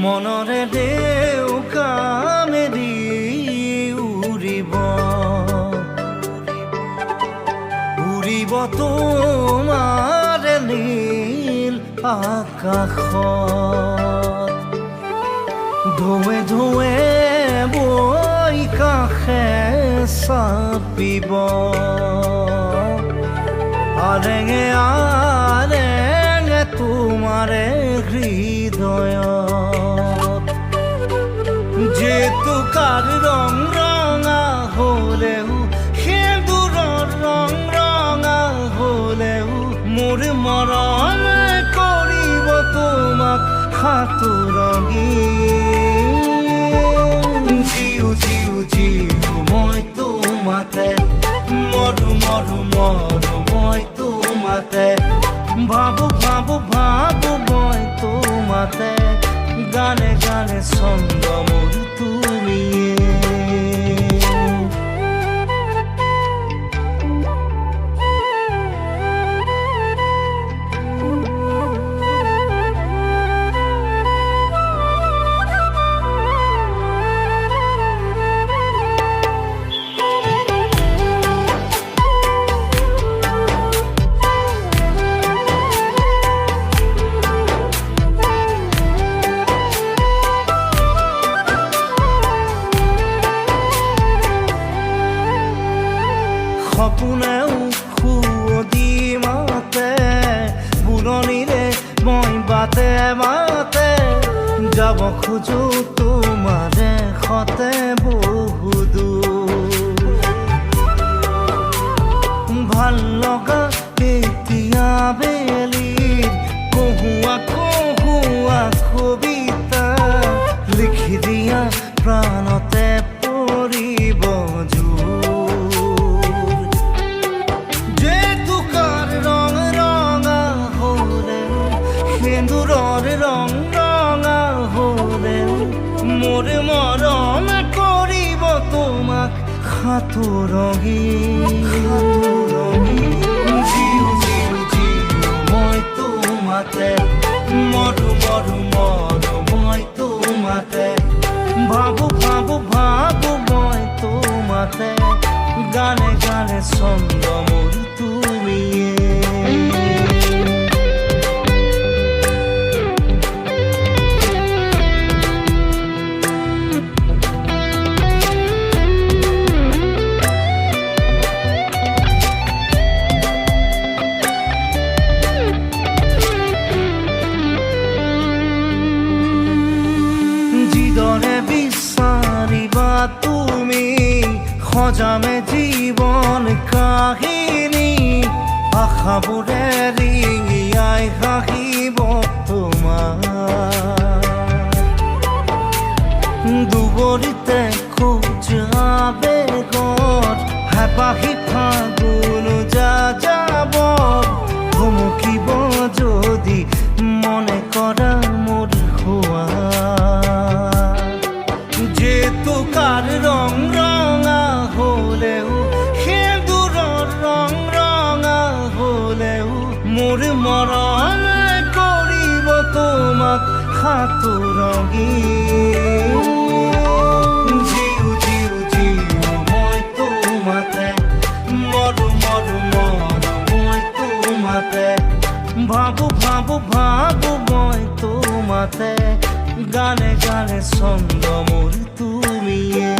মনৰে ডেউকা মেলি উৰিব উৰিব তোমাৰ নীল আকাশত ঢৌৱে ঢৌৱে বৈ কাষে চাপিব আৰেঙে আৰেঙে তোমাৰে হৃদয়ত জেতুকাৰ ৰং ৰঙা হ'লেও সেন্দুৰৰ ৰং ৰঙা হ'লেও মোৰ মৰম কৰিব তোমাক সাঁতুৰঙি জিউ জিউ জিউ মই তোমাতে মৰো মৰো মৰো মই তোমাতে ভাবো ভাবো ভাবো মই তোমাতে গানে গানে ছন্দ মোৰ তুমিয়ে সপোনেও সুৱদি মাতে বুৰণিৰে মই বাটে বাটে যাব খোজো তোমাৰে সতে বহুদূৰ ভাল লগা এতিয়া বেলিৰ কহুৱা কহুৱা কবিতা লিখি দিয়া প্ৰাণতে পৰিব সেন্দুৰৰ ৰং ৰঙা হ'লেও মোৰ মৰম কৰিব তোমাক সাঁতুৰঙি জিউ জিউ জিউ মই তোমাতে মৰো মৰো মৰো মই তোমাতে ভাবো ভাবো ভাবো মই তোমাতে গানে গানে ছন্দ মোৰ তুমিয়ে যিদৰে বিচাৰিবা তুমি সজামে জীৱন কাহিনী আশাবোৰে ৰিঙিয়াই হাঁহিব তোমাৰ দুবৰিতে খোজাবে গত হেঁপাহি ফাগুন যাব ভুমুকিব যদি মনে কৰা মোৰ হোৱা জেতুকাৰ ৰং ৰঙা হ'লেও সেন্দুৰৰ ৰং ৰঙা হ'লেও মোৰ মৰম কৰিব তোমাক সাঁতুৰঙি জিউ জিউ জিউ মই তোমাতে মৰো মৰো মৰো মই তোমাতে ভাবো ভাবো ভাবো মই তোমাতে গানে গানে ছন্দ মোৰ তুমিয়ে